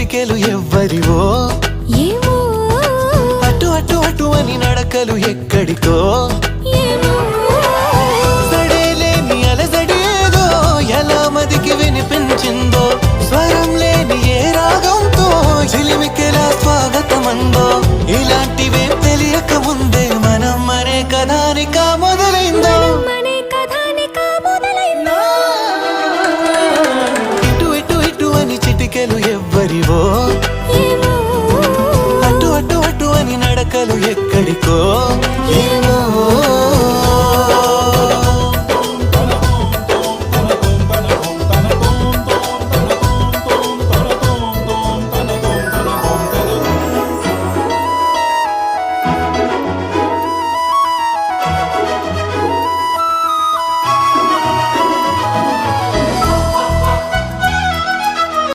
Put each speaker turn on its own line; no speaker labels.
చిటికెలు ఎవ్వరివో
ఏమో
అటు అటు అటు అని నడకలు ఎక్కడికో
ఏమో
సడేలేని అలజడేదో ఎలా మదికి వినిపించిందో స్వరం లేని ఏ రాగంతో చిలిమికెలా స్వాగతమందో ఇలాంటివే తెలియక ముందే మనం మరే కథానిక మొదలైందో
మనే కథానిక మొదలైందో
ఇటు ఇటు ఇటు అని చిటికెలు ఎవ్వరివో